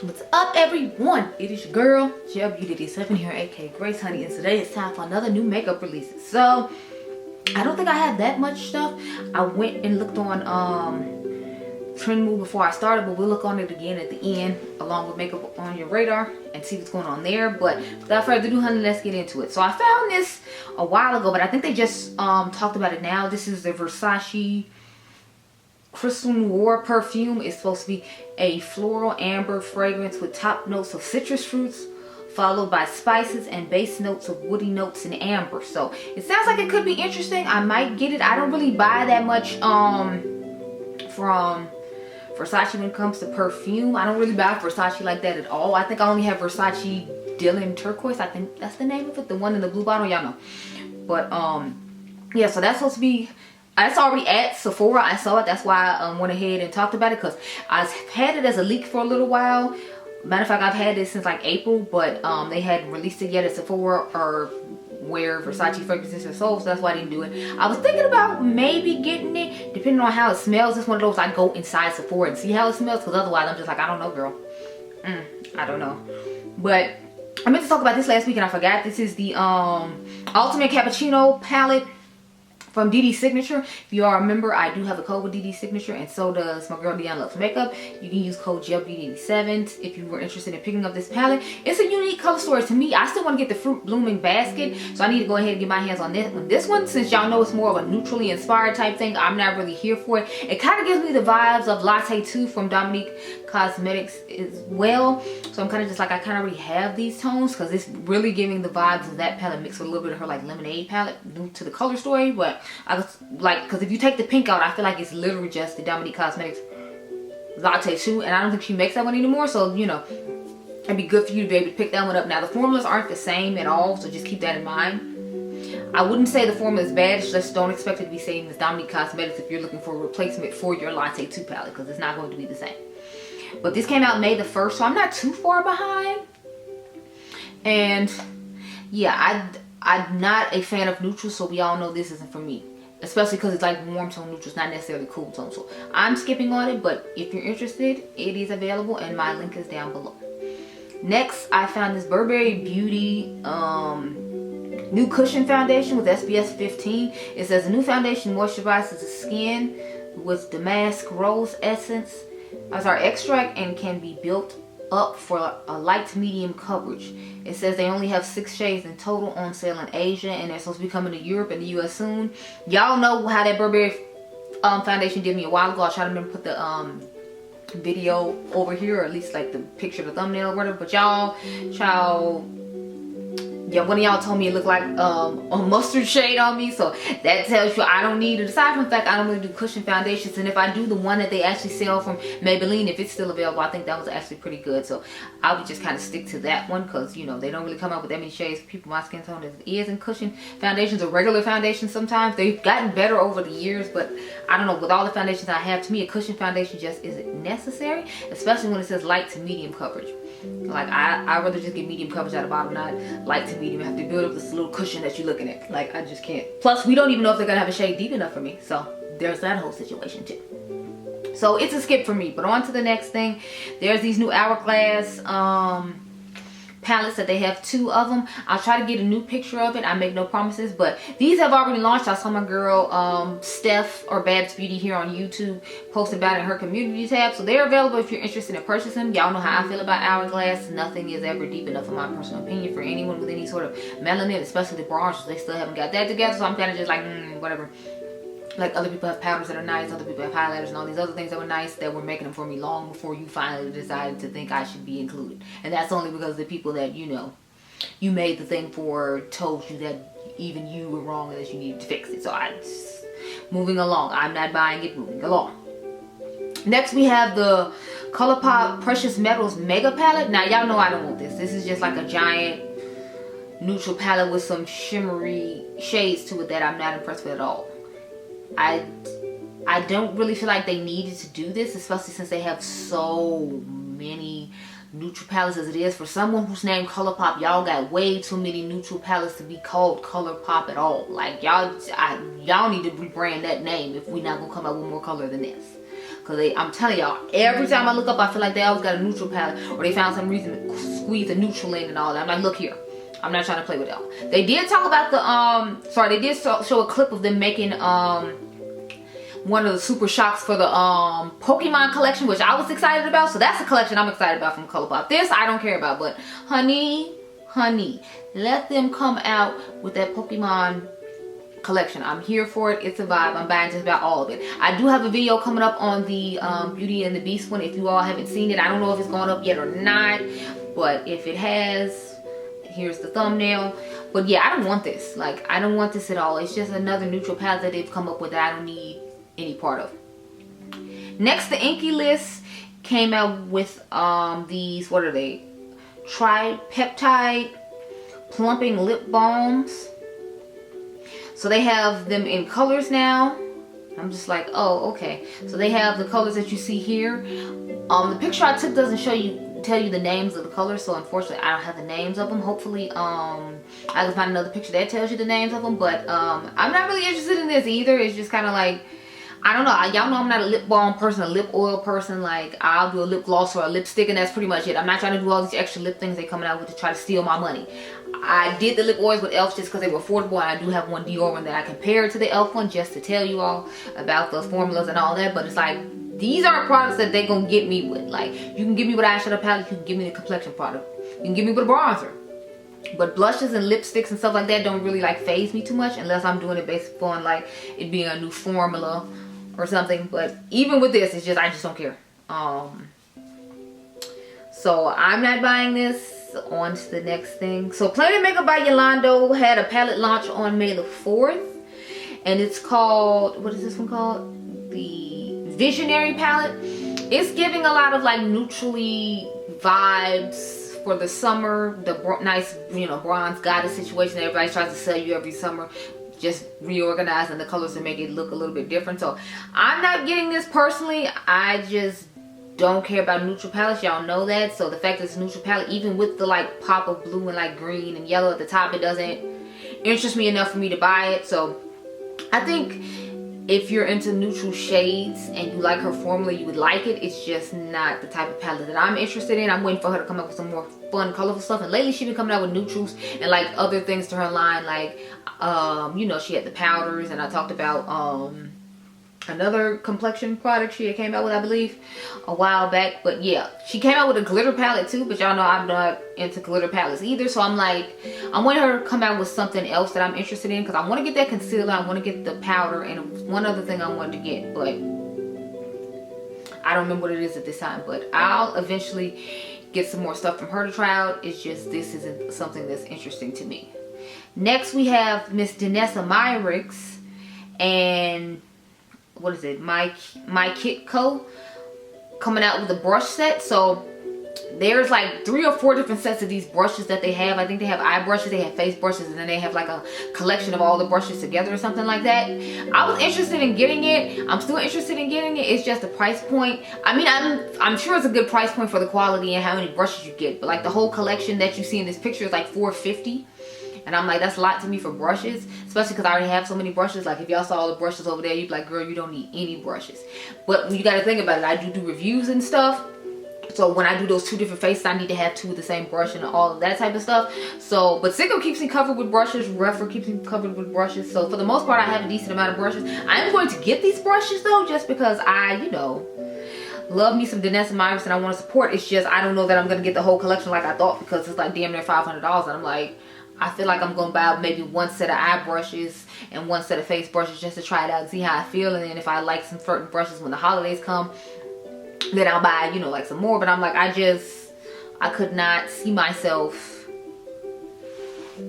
What's up, everyone? It is your girl Gelbeauty-QM here, aka Grace Honey, and today it's time for another new makeup release. So I don't think I have that much stuff. I went and looked on Trend Move before I started, but we'll look on it again at the end along with Makeup on Your Radar and see what's going on there. But without further ado, honey, let's get into it. So I found this a while ago, but I think they just talked about it now. This is the Versace Crystal Noir perfume. Is supposed to be a floral amber fragrance with top notes of citrus fruits, followed by spices and base notes of woody notes and amber. So it sounds like it could be interesting. I might get it. I don't really buy that much from Versace when it comes to perfume. I don't really buy Versace like that at all. I think I only have Versace Dylan Turquoise. I think that's the name of it, the one in the blue bottle, y'all know. But yeah, so that's supposed to be, it's already at Sephora. I saw it. That's why I went ahead and talked about it, because I've had it as a leak for a little while. Matter of fact, I've had it since like April, but they hadn't released it yet at Sephora or where Versace fragrances are sold, so that's why I didn't do it. I was thinking about maybe getting it, depending on how it smells. It's one of those I go inside Sephora and see how it smells, because otherwise I'm just like, I don't know, girl. I don't know. But I meant to talk about this last week and I forgot. This is the Ultimate Cappuccino palette from Dede Signature. If you all remember, I do have a code with Dede Signature, and so does my girl Dionluvsmakeup. You can use code GLBeauty87 if you were interested in picking up this palette. It's a unique color story to me. I still want to get the Fruit Blooming Basket, so I need to go ahead and get my hands on this one. Since y'all know it's more of a neutrally inspired type thing, I'm not really here for it. It kind of gives me the vibes of Latte 2 from Adept Cosmetics as well. So I'm kind of just like, I kind of already have these tones, because it's really giving the vibes of that palette mixed with a little bit of her like lemonade palette, new to the color story. But I was like, because if you take the pink out, I feel like it's literally just the Adept Cosmetics Latte 2, and I don't think she makes that one anymore. So, you know, it'd be good for you to be able to pick that one up. Now, the formulas aren't the same at all, so just keep that in mind. I wouldn't say the formula is bad. It's just don't expect it to be same as Adept Cosmetics if you're looking for a replacement for your Latte 2 palette, because it's not going to be the same. But this came out May the 1st, so I'm not too far behind. And yeah, I'm not a fan of neutrals, so we all know this isn't for me. Especially because it's like warm tone neutrals, not necessarily cool tone. So I'm skipping on it, but if you're interested, it is available and my link is down below. Next, I found this Burberry Beauty new cushion foundation with SPF 15. It says the new foundation moisturizes the skin with damask rose essence as our extract and can be built up for a light to medium coverage. It says they only have 6 shades in total on sale in Asia, and they're supposed to be coming to Europe and the US soon. Y'all know how that Burberry foundation did me a while ago. I'll try to remember put the video over here, or at least like the picture, the thumbnail or whatever. But y'all, yeah, one of y'all told me it looked like a mustard shade on me, so that tells you I don't need it. Aside from the fact I don't really do cushion foundations, and if I do the one that they actually sell from Maybelline, if it's still available, I think that was actually pretty good. So I would just kind of stick to that one, because you know they don't really come out with that many shades for people my skin tone as it is. And cushion foundations or regular foundations, sometimes they've gotten better over the years, but I don't know, with all the foundations I have, to me a cushion foundation just isn't necessary, especially when it says light to medium coverage. Like I'd rather just get medium coverage at the bottom, not light to medium. I have to build up this little cushion that you're looking at. Like, I just can't. Plus, we don't even know if they're gonna have a shade deep enough for me, so there's that whole situation too. So it's a skip for me. But on to the next thing. There's these new Hourglass palettes that they have 2 of them. I'll try to get a new picture of it. I make no promises, but these have already launched. I saw my girl Steph or Babs Beauty here on YouTube post about it in her community tab, so they're available if you're interested in purchasing them. Y'all know how I feel about Hourglass. Nothing is ever deep enough, in my personal opinion, for anyone with any sort of melanin, especially the bronzers. They still haven't got that together, so I'm kind of just like whatever. Like, other people have powders that are nice, other people have highlighters and all these other things that were nice, that were making them for me long before you finally decided to think I should be included. And that's only because the people that, you know, you made the thing for told you that even you were wrong and that you needed to fix it. So moving along. I'm not buying it, moving along. Next, we have the Colourpop Precious Metals Mega Palette. Now, y'all know I don't want this. This is just like a giant neutral palette with some shimmery shades to it that I'm not impressed with at all. I don't really feel like they needed to do this, especially since they have so many neutral palettes as it is. For someone who's named Colourpop, y'all got way too many neutral palettes to be called Colourpop at all. Like, y'all need to rebrand that name if we're not gonna come out with more color than this. Because I'm telling y'all, every time I look up, I feel like they always got a neutral palette, or they found some reason to squeeze a neutral in and all that. I'm like, look here, I'm not trying to play with y'all. They did talk about the they did show a clip of them making one of the super shocks for the Pokemon collection, which I was excited about. So that's a collection I'm excited about from Colourpop. This I don't care about, but honey, let them come out with that Pokemon collection. I'm here for it. It's a vibe. I'm buying just about all of it. I do have a video coming up on the Beauty and the Beast one. If you all haven't seen it, I don't know if it's gone up yet or not, but if it has, here's the thumbnail. But yeah, I don't want this. Like, I don't want this at all. It's just another neutral palette that they've come up with that I don't need any part of. Next, the Inky List came out with these, what are they? Tripeptide plumping lip balms. So they have them in colors now. I'm just like, oh, okay. So they have the colors that you see here. The picture I took doesn't tell you the names of the colors, so unfortunately I don't have the names of them. Hopefully I can find another picture that tells you the names of them, but I'm not really interested in this either. It's just kind of like, I don't know. Y'all know I'm not a lip balm person, a lip oil person. Like, I'll do a lip gloss or a lipstick, and that's pretty much it. I'm not trying to do all these extra lip things they're coming out with to try to steal my money. I did the lip oils with e.l.f. just because they were affordable, and I do have one Dior one that I compared to the e.l.f. one just to tell you all about the formulas and all that. But it's like, these aren't products that they're going to get me with. Like, you can give me with eyeshadow palette, you can give me the complexion product, you can give me with a bronzer. But blushes and lipsticks and stuff like that don't really like phase me too much unless I'm doing it based upon like it being a new formula or something. But even with this, it's just, I just don't care. So I'm not buying this. On to the next thing. So Planet Makeup by Yolando had a palette launch on May the 4th, and it's called, what is this one called? The Visionary palette. It's giving a lot of like neutrally vibes for the summer, the nice, you know, bronze goddess situation that everybody tries to sell you every summer, just reorganizing the colors to make it look a little bit different. So I'm not getting this personally. I just don't care about neutral palettes, y'all know that. So the fact that it's a neutral palette, even with the like pop of blue and like green and yellow at the top, it doesn't interest me enough for me to buy it. So I think if you're into neutral shades and you like her formula, you would like it. It's just not the type of palette that I'm interested in. I'm waiting for her to come up with some more fun, colorful stuff. And lately she's been coming out with neutrals and like other things to her line. Like, you know, she had the powders, and I talked about another complexion product she came out with, I believe, a while back. But yeah, she came out with a glitter palette too, but y'all know I'm not into glitter palettes either. So I'm like, I want her to come out with something else that I'm interested in, because I want to get that concealer, I want to get the powder, and one other thing I wanted to get, but I don't remember what it is at this time. But I'll eventually get some more stuff from her to try out. It's just, this isn't something that's interesting to me. Next we have Miss Danessa Myricks, and what is it, My Kit Co, coming out with a brush set. So there's like 3 or 4 different sets of these brushes that they have. I think they have eye brushes, they have face brushes, and then they have like a collection of all the brushes together or something like that. I was interested in getting it. I'm still interested in getting it. It's just the price point. I mean, I'm sure it's a good price point for the quality and how many brushes you get, but like the whole collection that you see in this picture is like $4.50. And I'm like, that's a lot to me for brushes, especially because I already have so many brushes. Like, if y'all saw all the brushes over there, you'd be like, girl, you don't need any brushes. But you got to think about it. I do reviews and stuff. So when I do those 2 different faces, I need to have 2 of the same brush and all of that type of stuff. So, but Sicko keeps me covered with brushes. Refer keeps me covered with brushes. So for the most part, I have a decent amount of brushes. I am going to get these brushes though, just because I, you know, love me some Danessa Myricks and I want to support. It's just, I don't know that I'm going to get the whole collection like I thought, because it's like damn near $500. And I'm like, I feel like I'm going to buy maybe 1 set of eye brushes and 1 set of face brushes just to try it out and see how I feel. And then if I like some certain brushes when the holidays come, then I'll buy, you know, like some more. But I'm like, I could not see myself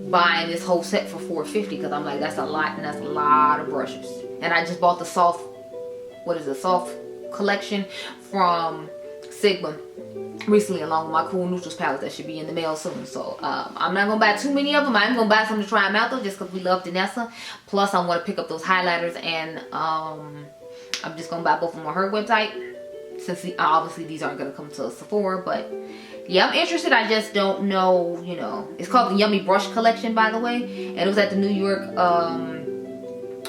buying this whole set for $4.50, because I'm like, that's a lot, and that's a lot of brushes. And I just bought the soft, what is it, soft collection from Sigma recently, along with my cool neutrals palette that should be in the mail soon. So I'm not gonna buy too many of them. I'm gonna buy some to try them out though, just because we love Danessa. Plus I want to pick up those highlighters, and I'm just gonna buy both of them on her website, since obviously these aren't gonna come to Sephora. But yeah, I'm interested. I just don't know, you know. It's called the Yummy Brush Collection, by the way, and it was at the New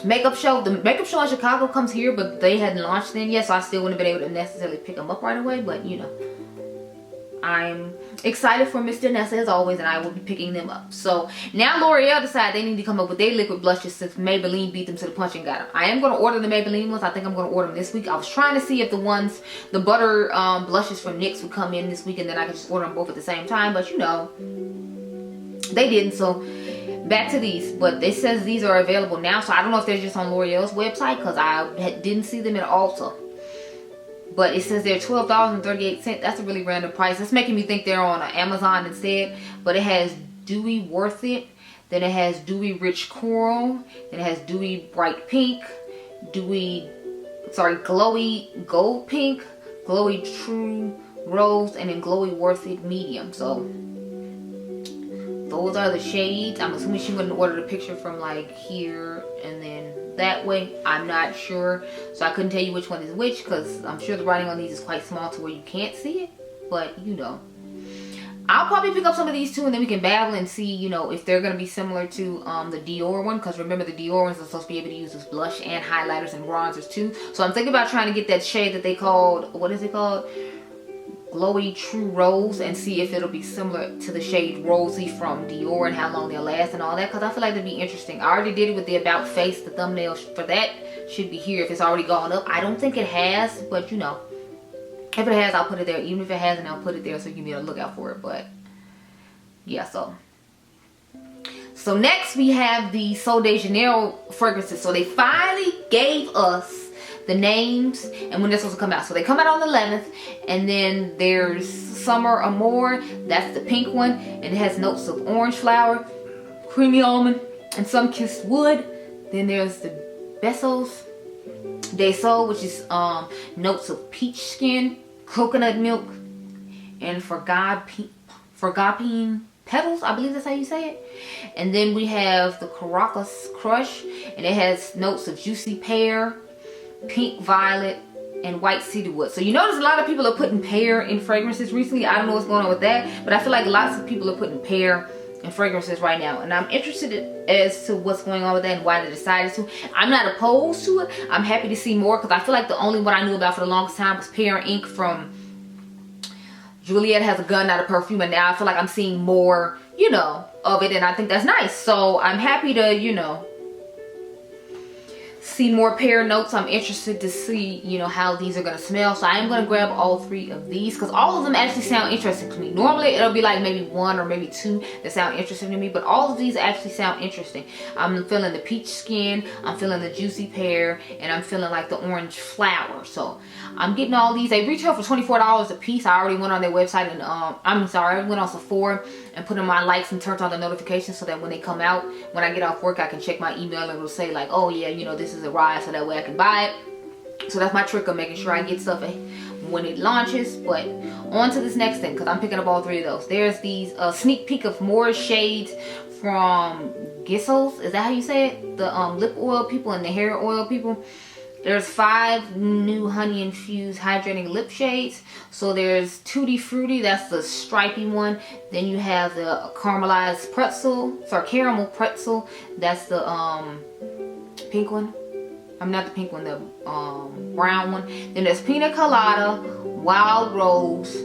makeup show. The makeup show in Chicago comes here, but they hadn't launched then yet, so I still wouldn't have been able to necessarily pick them up right away. But you know, I'm excited for Miss Danessa as always, and I will be picking them up. So now L'Oreal decided they need to come up with their liquid blushes since Maybelline beat them to the punch and got them. I am going to order the Maybelline ones. I think I'm going to order them this week. I was trying to see if the butter blushes from NYX would come in this week, and then I could just order them both at the same time. But you know, they didn't. So back to these. But it says these are available now. So I don't know if they're just on L'Oreal's website, because I didn't see them at Ulta. But it says they're $12.38. That's a really random price. That's making me think they're on Amazon instead. But it has Dewy Worth It. Then it has Dewy Rich Coral. Then it has Dewy Bright Pink. Glowy Gold Pink. Glowy True Rose. And then Glowy Worth It Medium. So those are the shades. I'm assuming she wouldn't order the picture from like here and then that way. I'm not sure, so I couldn't tell you which one is which, because I'm sure the writing on these is quite small to where you can't see it. But you know, I'll probably pick up some of these too, and then we can battle and see, you know, if they're going to be similar to the Dior one, because remember the Dior ones are supposed to be able to use as blush and highlighters and bronzers too. So I'm thinking about trying to get that shade that they called, what is it called, Glowy True Rose, and see if it'll be similar to the shade Rosy from Dior and how long they'll last and all that, because I feel like it'd be interesting. I already did it with the About Face. The thumbnail for that should be here if it's already gone up. I don't think it has, but you know, if it has, I'll put it there. Even if it hasn't, I'll put it there so you can be on the lookout for it. But yeah, so next we have the Sol de Janeiro fragrances. So they finally gave us the names and when they're supposed to come out. So they come out on the 11th, and then there's Summer Amour. That's the pink one, and it has notes of orange flower, creamy almond, and sun-kissed wood. Then there's the Besos de Sol, which is notes of peach skin, coconut milk, and Forgapine petals. I believe that's how you say it. And then we have the Caracas Crush, and it has notes of juicy pear, pink violet, and white cedarwood. So you notice a lot of people are putting pear in fragrances recently. I don't know what's going on with that, but I feel like lots of people are putting pear in fragrances right now, and I'm interested as to what's going on with that and why they decided to. I'm not opposed to it. I'm happy to see more, because I feel like the only one I knew about for the longest time was Pear Ink from Juliette Has a Gun, Not a Perfume, and now I feel like I'm seeing more, you know, of it, and I think that's nice. So I'm happy to, you know, see more pear notes. I'm interested to see, you know, how these are going to smell. So I am going to grab all 3 of these, because all of them actually sound interesting to me. Normally it'll be like maybe 1 or maybe 2 that sound interesting to me, but all of these actually sound interesting. I'm feeling the peach skin, I'm feeling the juicy pear, and I'm feeling like the orange flower. So I'm getting all these. They retail for $24 a piece. I already went on their website and I went on Sephora and put in my likes and turned on the notifications so that when they come out, when I get off work, I can check my email and it'll say like, oh yeah, you know, this is arrived, so that way I can buy it. So that's my trick of making sure I get stuff when it launches. But on to this next thing, because I'm picking up all 3 of those. There's these sneak peek of more shades from Gisels. Is that how you say it? The lip oil people and the hair oil people. There's 5 new honey infused hydrating lip shades. So there's Tutti Frutti, that's the stripy one. Then you have the caramelized pretzel, caramel pretzel, that's the pink one. I'm not the pink one, the brown one. Then there's Pina Colada, Wild Rose,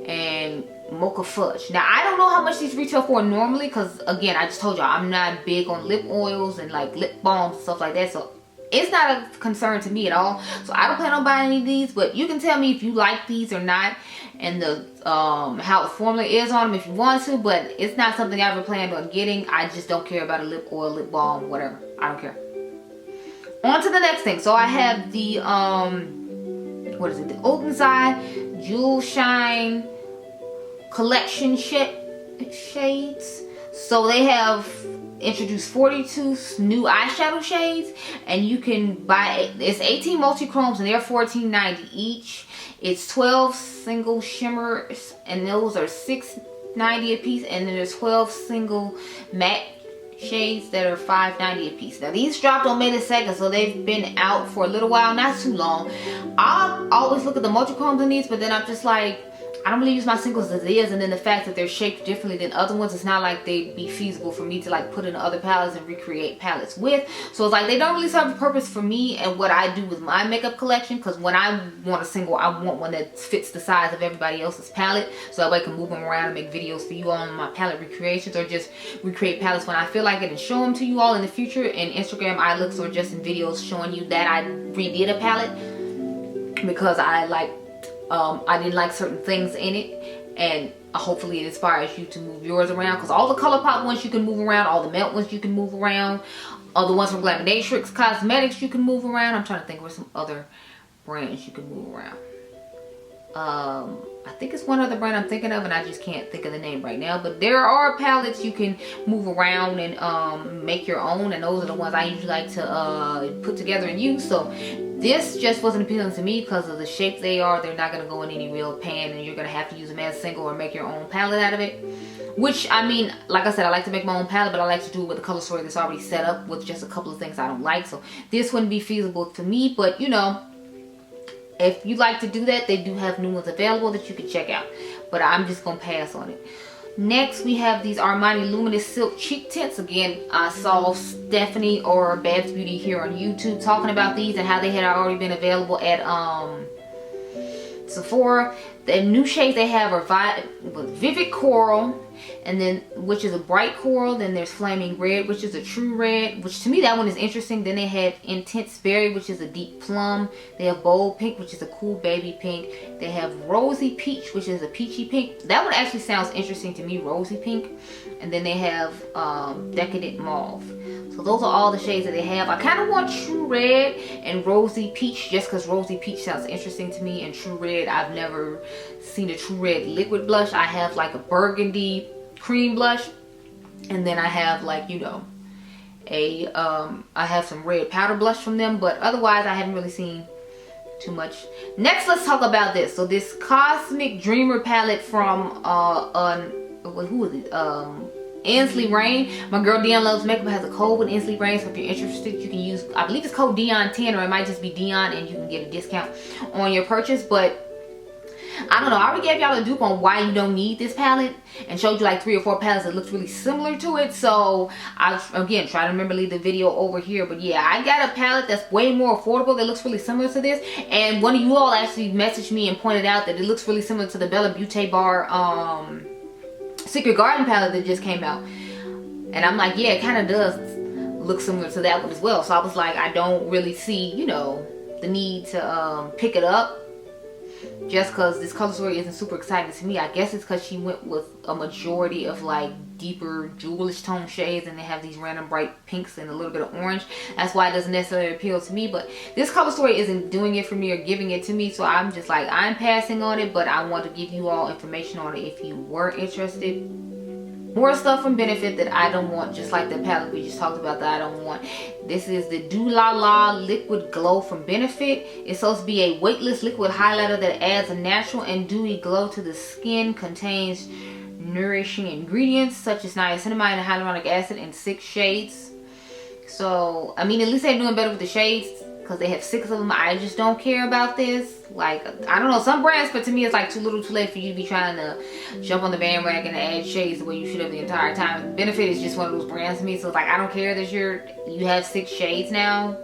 and Mocha Fudge. Now I don't know how much these retail for normally, because again, I just told y'all I'm not big on lip oils and like lip balms and stuff like that. So it's not a concern to me at all. So I don't plan on buying any of these, but you can tell me if you like these or not, and the how the formula is on them if you want to, but it's not something I ever planned on getting. I just don't care about a lip oil, lip balm, whatever. I don't care. On to the next thing. So I have the what is it? The Oakenside Jewel Shine collection shades. So they have introduced 42 new eyeshadow shades, and you can buy, it's 18 multi-chromes and they're $14.90 each. It's 12 single shimmers and those are $6.90 a piece, and then there's 12 single matte shades that are $5.90 a piece. Now these dropped on May the 2nd, so they've been out for a little while, not too long. I always look at the multi-chromes in these, but then I'm just like, I don't really use my singles as is, and then the fact that they're shaped differently than other ones, it's not like they'd be feasible for me to like put in other palettes and recreate palettes with. So it's like they don't really serve a purpose for me and what I do with my makeup collection, because when I want a single, I want one that fits the size of everybody else's palette, so that way I can move them around and make videos for you all on my palette recreations, or just recreate palettes when I feel like it and show them to you all in the future in Instagram iLooks, or just in videos showing you that I redid a palette because I like I didn't like certain things in it, and hopefully it inspires you to move yours around, because all the Colourpop ones you can move around, all the Melt ones you can move around, all the ones from Adept Cosmetics you can move around. I'm trying to think of some other brands you can move around. I think it's one other brand I'm thinking of, and I just can't think of the name right now, but there are palettes you can move around and make your own, and those are the ones I usually like to put together and use. So this just wasn't appealing to me because of the shape they are. They're not going to go in any real pan, and you're going to have to use them as single or make your own palette out of it. Which, I mean, like I said, I like to make my own palette, but I like to do it with a color story that's already set up with just a couple of things I don't like. So this wouldn't be feasible for me, but you know, if you like to do that, they do have new ones available that you can check out. But I'm just going to pass on it. Next, we have these Armani Luminous Silk Cheek Tints. Again, I saw Stephanie or Babs Beauty here on YouTube talking about these and how they had already been available at Sephora. The new shades they have are Vivid Coral, and then which is a bright coral. Then there's Flaming Red, which is a true red, which to me that one is interesting. Then they have Intense Berry, which is a deep plum. They have Bold Pink, which is a cool baby pink. They have Rosy Peach, which is a peachy pink. That one actually sounds interesting to me, Rosy Pink. And then they have Decadent Mauve. So those are all the shades that they have. I kind of want True Red and Rosy Peach, just because Rosy Peach sounds interesting to me, and True Red, I've never seen a True Red liquid blush. I have like a burgundy cream blush, and then I have like, you know, I have some red powder blush from them, but otherwise I haven't really seen too much. Next, let's talk about this. So this Cosmic Dreamer palette from who is it? Ansley Rain. My girl Dionluvsmakeup has a code with Ansley Rain, so if you're interested, you can use, I believe it's code Dion10, or it might just be Dion, and you can get a discount on your purchase. But I don't know, I already gave y'all a dupe on why you don't need this palette and showed you like 3 or 4 palettes that looks really similar to it. So I'll again try to remember to leave the video over here. But yeah, I got a palette that's way more affordable that looks really similar to this, and one of you all actually messaged me and pointed out that it looks really similar to the Beaute Bar Secret Garden palette that just came out. And I'm like, yeah, it kind of does look similar to that one as well. So I was like, I don't really see, you know, the need to pick it up just because this color story isn't super exciting to me. I guess it's because she went with a majority of like deeper jewelish tone shades, and they have these random bright pinks and a little bit of orange. That's why it doesn't necessarily appeal to me, but this color story isn't doing it for me or giving it to me, so I'm just like, I'm passing on it. But I want to give you all information on it if you were interested. More stuff from Benefit that I don't want, just like the palette we just talked about that I don't want. This is the Do La La Liquid Glow from Benefit. It's supposed to be a weightless liquid highlighter that adds a natural and dewy glow to the skin. Contains nourishing ingredients such as niacinamide and hyaluronic acid in 6 shades. So, I mean, at least they're doing better with the shades, because they have 6 of them. I just don't care about this. Like, I don't know, some brands, but to me it's like too little too late for you to be trying to jump on the bandwagon and add shades the way you should have the entire time. Benefit is just one of those brands to me, so it's like, I don't care that you have 6 shades now.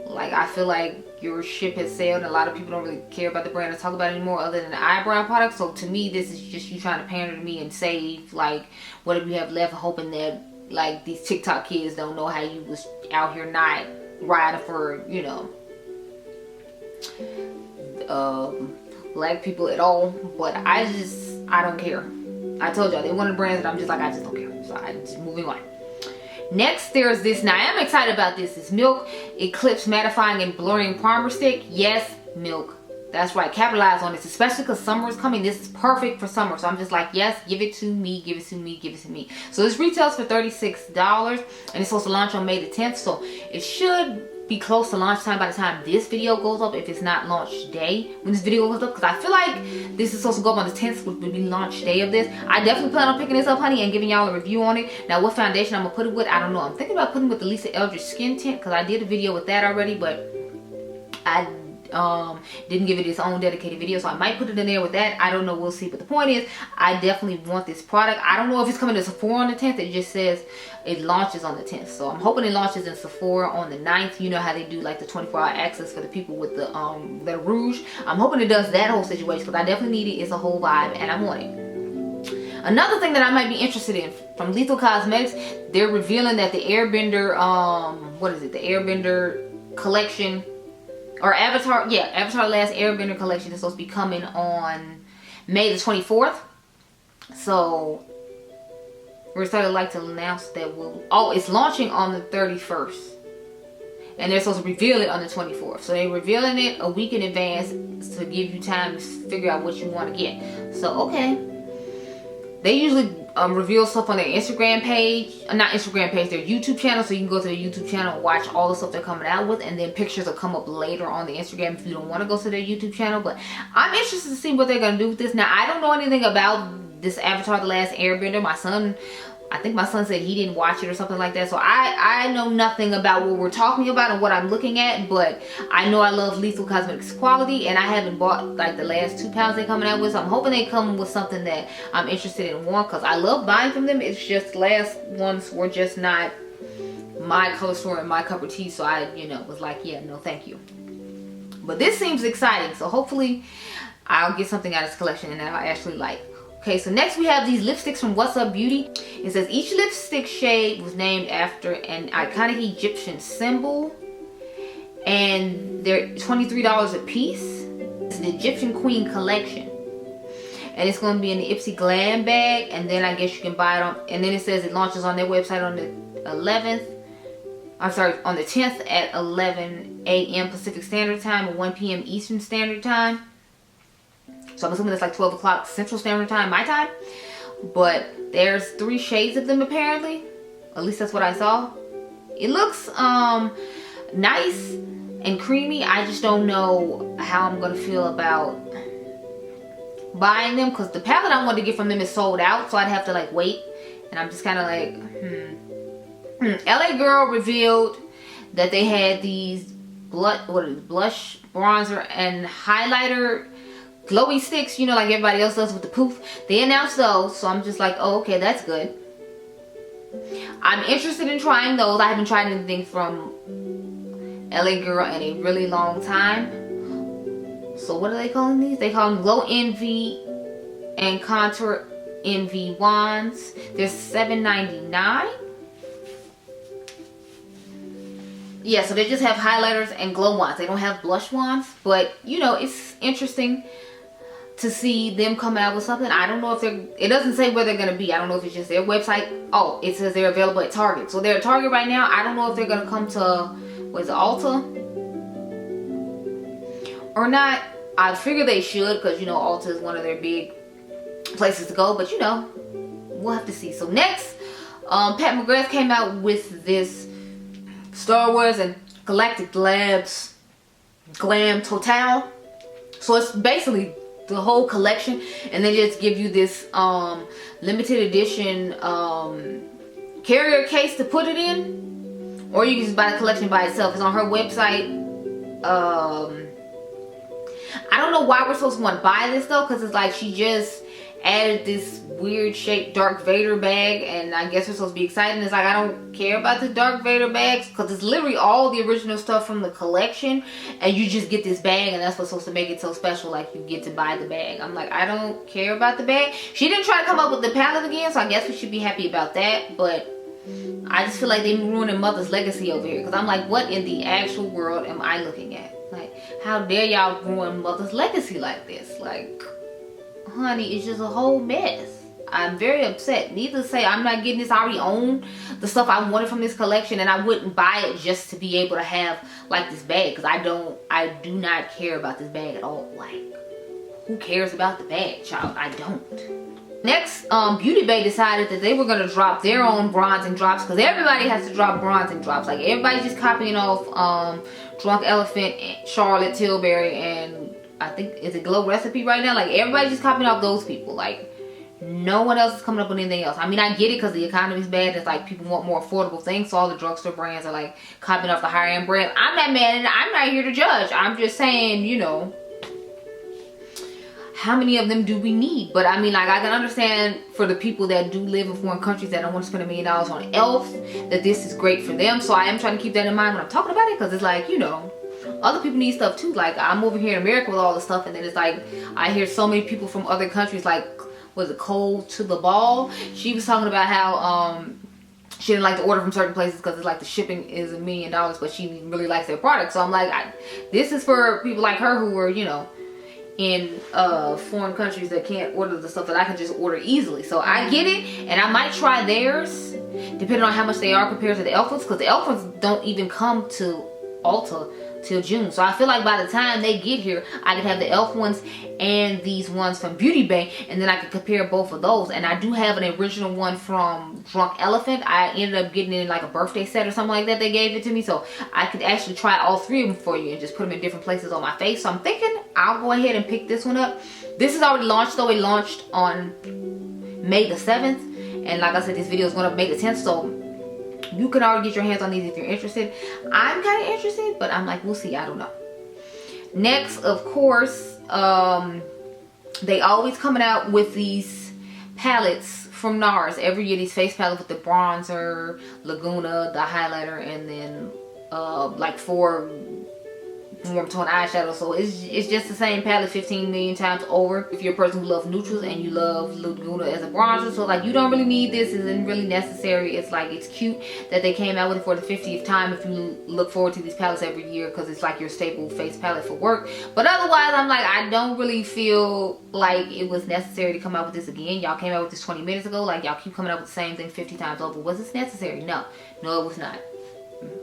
Like, I feel like your ship has sailed, and a lot of people don't really care about the brand or talk about it anymore other than the eyebrow product. So to me, this is just you trying to pander to me and save like whatever you have left, hoping that like these TikTok kids don't know how you was out here not riding for, you know, black people at all. But I don't care. I told y'all, they're one of the brands that I'm just like, I just don't care. So I'm just moving on. Next, there's this. Now, I am excited about this. It's Milk Eclipse Mattifying and Blurring Primer Stick. Yes, Milk. That's right. Capitalize on this, especially because summer is coming. This is perfect for summer. So I'm just like, yes, give it to me, give it to me, give it to me. So this retails for $36, and it's supposed to launch on May the 10th. So it should be close to launch time by the time this video goes up, if it's not launch day when this video goes up, because I feel like this is supposed to go up on the 10th, which would be launch day of this. I definitely plan on picking this up, honey, and giving y'all a review on it. Now, what foundation I'm gonna put it with, I don't know. I'm thinking about putting it with the Lisa Eldridge Skin Tint, because I did a video with that already, but Didn't give it its own dedicated video, so I might put it in there with that. I don't know, we'll see. But the point is, I definitely want this product. I don't know if it's coming to Sephora on the 10th. It just says it launches on the 10th, so I'm hoping it launches in Sephora on the 9th. You know how they do like the 24-hour access for the people with the rouge. I'm hoping it does that whole situation, because I definitely need it. It's a whole vibe and I want it. Another thing that I might be interested in from Lethal Cosmetics, they're revealing that the Airbender, what is it? The Airbender collection, or Avatar, yeah, Avatar Last Airbender collection is supposed to be coming on May the 24th. So we're starting to like to announce that it's launching on the 31st. And they're supposed to reveal it on the 24th. So they're revealing it a week in advance to give you time to figure out what you want to get. So, okay. They usually reveal stuff on their Instagram page. Not Instagram page, their YouTube channel. So you can go to their YouTube channel and watch all the stuff they're coming out with. And then pictures will come up later on the Instagram if you don't want to go to their YouTube channel. But I'm interested to see what they're going to do with this. Now, I don't know anything about this Avatar The Last Airbender. I think my son said he didn't watch it or something like that. So I know nothing about what we're talking about and what I'm looking at. But I know I love Lethal Cosmetics quality. And I haven't bought like the last 2 pounds they're coming out with. So I'm hoping they come with something that I'm interested in. One, because I love buying from them. It's just last ones were just not my color store and my cup of tea. So I, was like, yeah, no thank you. But this seems exciting. So hopefully I'll get something out of this collection and that I actually like. Okay, so next we have these lipsticks from Ulta Beauty. It says each lipstick shade was named after an iconic Egyptian symbol. And they're $23 a piece. It's the Egyptian Queen collection. And it's going to be in the Ipsy Glam bag. And then I guess you can buy it on... And then it says it launches on their website on the 11th. I'm sorry, on the 10th at 11 a.m. Pacific Standard Time or 1 p.m. Eastern Standard Time. So I'm assuming that's like 12 o'clock Central Standard Time, my time. But there's 3 shades of them apparently. At least that's what I saw. It looks nice and creamy. I just don't know how I'm going to feel about buying them. Because the palette I wanted to get from them is sold out. So I'd have to like wait. And I'm just kind of like, LA Girl revealed that they had these blush, bronzer, and highlighter glowy sticks, like everybody else does with the poof. They announced those, so I'm just like, oh, okay, that's good. I'm interested in trying those. I haven't tried anything from LA Girl in a really long time. So what are they calling these? They call them Glow Envy and Contour Envy wands. They're $7.99. Yeah, so they just have highlighters and glow wands. They don't have blush wands, but it's interesting to see them come out with something. I don't know if it doesn't say where they're going to be. I don't know if it's just their website. Oh, it says they're available at Target. So they're at Target right now. I don't know if they're going to come to, what is it, Ulta? Or not. I figure they should, because, Ulta is one of their big places to go. But, we'll have to see. So next, Pat McGrath came out with this Star Wars and Galactic Labs Glam Total. So it's basically the whole collection, and they just give you this limited edition carrier case to put it in, or you can just buy the collection by itself. It's on her website. I don't know why we're supposed to want to buy this though, because it's like she just added this weird shaped Darth Vader bag, and I guess we're supposed to be excited. It's like, I don't care about the Darth Vader bags, because it's literally all the original stuff from the collection, and you just get this bag, and that's what's supposed to make it so special. Like, you get to buy the bag. I'm like, I don't care about the bag. She didn't try to come up with the palette again, so I guess we should be happy about that. But I just feel like they're ruining Mother's legacy over here, because I'm like, what in the actual world am I looking at? Like, how dare y'all ruin Mother's legacy like this? Like, honey, it's just a whole mess. I'm very upset. Needless to say, I'm not getting this. I already own the stuff I wanted from this collection, and I wouldn't buy it just to be able to have like this bag, because I do not care about this bag at all. Like, who cares about the bag, child? I don't. Next, Beauty Bay decided that they were going to drop their own bronzing drops, because everybody has to drop bronzing drops. Like, everybody's just copying off Drunk Elephant, Charlotte Tilbury, and I think, is it Glow Recipe right now? Like, everybody's just copying off those people. Like, No one else is coming up with anything else. I mean, I get it because the economy's bad. It's like people want more affordable things. So all the drugstore brands are like copying off the higher end brand. I'm not mad at it. I'm not here to judge. I'm just saying, you know, how many of them do we need? But I mean, like, I can understand for the people that do live in foreign countries that don't want to spend $1 million on e.l.f. that this is great for them. So I am trying to keep that in mind when I'm talking about it, because it's like, you know, other people need stuff too. Like, I'm over here in America with all the stuff, and then it's like I hear so many people from other countries, like, was it Cold to the Ball? She was talking about how she didn't like to order from certain places because it's like the shipping is $1 million, but she really likes their product. So I'm like, this is for people like her who are, you know, in foreign countries that can't order the stuff that I can just order easily. So I get it, and I might try theirs depending on how much they are compared to the e.l.f. ones, because the e.l.f. ones don't even come to Ulta till June. So I feel like by the time they get here, I could have the e.l.f. ones and these ones from Beauty Bay, and then I could compare both of those. And I do have an original one from Drunk Elephant. I ended up getting it in like a birthday set or something like that. They gave it to me, so I could actually try all 3 of them for you and just put them in different places on my face. So I'm thinking I'll go ahead and pick this one up. This is already launched though. It launched on May the 7th, and like I said, this video is going up May the 10th, so you can already get your hands on these if you're interested. I'm kind of interested, but I'm like, we'll see. I don't know. Next, of course, they always coming out with these palettes from Nars every year. These face palettes with the bronzer, Laguna, the highlighter, and then like 4 warm tone eyeshadow. So it's just the same palette 15 million times over. If you're a person who loves neutrals and you love Laguna as a bronzer, so like you don't really need this, isn't really necessary. It's like, it's cute that they came out with it for the 50th time if you look forward to these palettes every year, because it's like your staple face palette for work. But otherwise, I'm like, I don't really feel like it was necessary to come out with this again. Y'all came out with this 20 minutes ago. Like, y'all keep coming out with the same thing 50 times over. Was this necessary? No, it was not.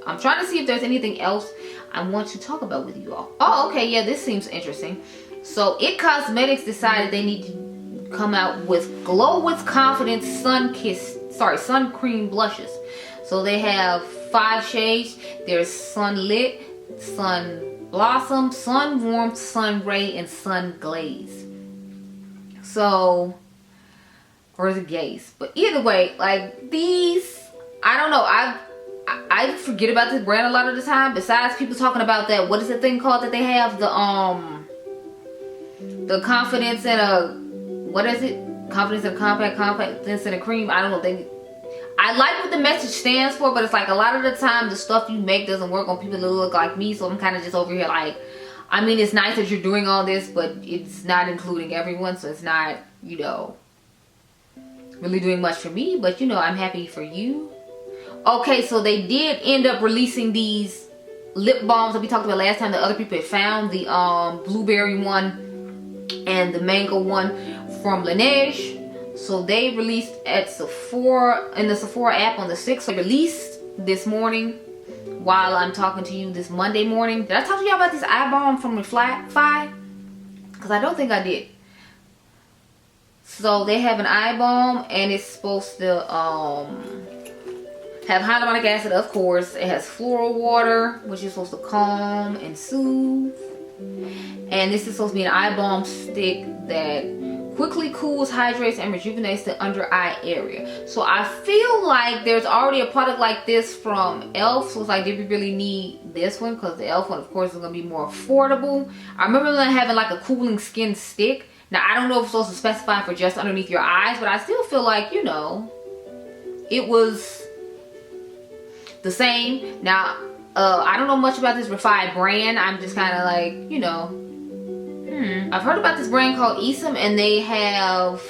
I'm trying to see if there's anything else I want to talk about with you all. Oh, okay, yeah, this seems interesting. So It Cosmetics decided they need to come out with Glow with Confidence sun cream blushes. So they have 5 shades. There's Sun Lit, Sun Blossom, Sun Warmth, Sun Ray, and Sun Glaze. So, or is it Gaze? But either way, like these, I don't know, I forget about this brand a lot of the time. Besides people talking about that, what is the thing called that they have? The confidence in a, what is it? Confidence in a confidence in a cream. I don't know. I like what the message stands for, but it's like a lot of the time the stuff you make doesn't work on people that look like me. So I'm kind of just over here like, I mean, it's nice that you're doing all this, but it's not including everyone. So it's not, you know, really doing much for me. But you know, I'm happy for you. Okay, so they did end up releasing these lip balms that we talked about last time that other people had found. The blueberry one and the mango one from Laneige. So they released at Sephora, in the Sephora app on the 6th. So they released this morning while I'm talking to you this Monday morning. Did I talk to y'all about this eye balm from Reflect? Because I don't think I did. So they have an eye balm, and it's supposed to have hyaluronic acid, of course. It has floral water, which is supposed to calm and soothe. And this is supposed to be an eye balm stick that quickly cools, hydrates, and rejuvenates the under eye area. So I feel like there's already a product like this from e.l.f. So it's like, did we really need this one? Because the e.l.f. one, of course, is going to be more affordable. I remember them having like a cooling skin stick. Now, I don't know if it's supposed to specify for just underneath your eyes, but I still feel like, you know, it was the same. Now, I don't know much about this Refi brand. I'm just kind of like, you know, I've heard about this brand called Esam, and they have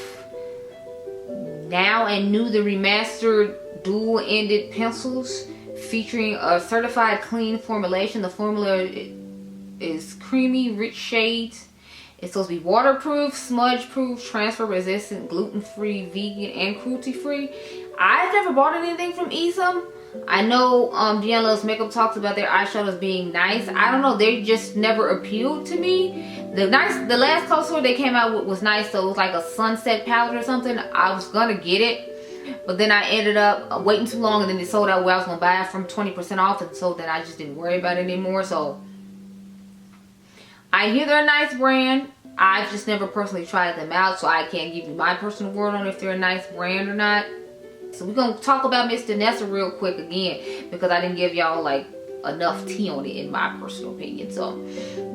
now and new the remastered dual-ended pencils featuring a certified clean formulation. The formula is creamy, rich shades. It's supposed to be waterproof, smudge-proof, transfer-resistant, gluten-free, vegan, and cruelty-free. I've never bought anything from Esam. I know Dionluvsmakeup talks about their eyeshadows being nice. I don't know, they just never appealed to me. The last color they came out with was nice, so it was like a sunset palette or something. I was gonna get it, but then I ended up waiting too long, and then it sold out where I was gonna buy it from 20% off, and so then I just didn't worry about it anymore. So I hear they're a nice brand. I've just never personally tried them out, so I can't give you my personal word on if they're a nice brand or not. So we're gonna talk about Miss Danessa real quick again, because I didn't give y'all like enough tea on it in my personal opinion. So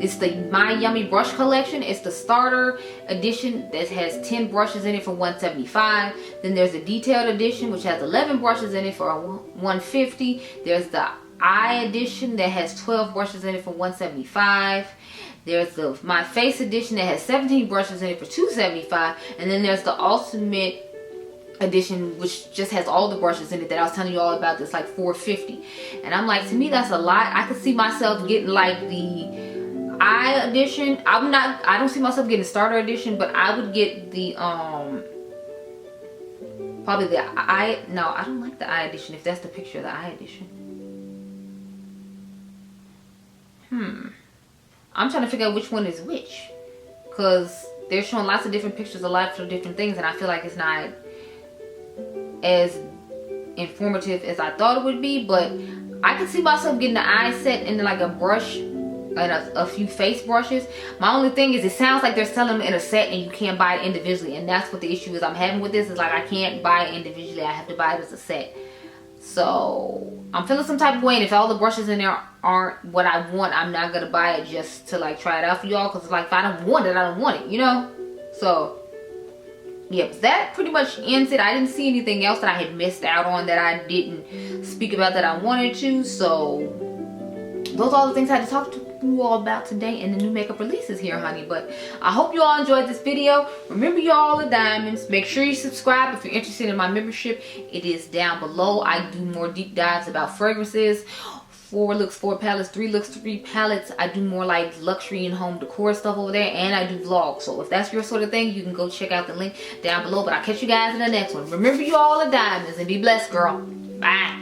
it's the My Yummy brush collection. It's the starter edition that has 10 brushes in it for $175. Then there's the detailed edition, which has 11 brushes in it for $150. There's the Eye edition that has 12 brushes in it for $175. There's the My Face edition that has 17 brushes in it for $275. And then there's the Ultimate edition, which just has all the brushes in it that I was telling you all about. That's like $450. And I'm like, to me that's a lot. I could see myself getting like the Eye edition. I don't see myself getting the starter edition, but I would get the probably the Eye. No, I don't like the Eye edition, if that's the picture of the Eye edition. I'm trying to figure out which one is which, because they're showing lots of different pictures of lots of different things, and I feel like it's not as informative as I thought it would be. But I could see myself getting the eye set and then like a brush and a few face brushes. My only thing is, it sounds like they're selling them in a set and you can't buy it individually, and that's what the issue is I'm having with this. Is like, I can't buy it individually, I have to buy it as a set. So I'm feeling some type of way, and if all the brushes in there aren't what I want, I'm not gonna buy it just to like try it out for y'all, because like, if I don't want it, I don't want it, you know. So yeah, but that pretty much ends it. I didn't see anything else that I had missed out on that I didn't speak about that I wanted to. So those are all the things I had to talk to you all about today, and the new makeup releases here, honey. But I hope you all enjoyed this video. Remember, y'all are diamonds. Make sure you subscribe if you're interested in my membership. It is down below. I do more deep dives about fragrances, 4 looks 4 palettes, 3 looks 3 palettes. I do more like luxury and home decor stuff over there, and I do vlogs. So if that's your sort of thing, you can go check out the link down below. But I'll catch you guys in the next one. Remember, you all are diamonds, and be blessed, girl. Bye.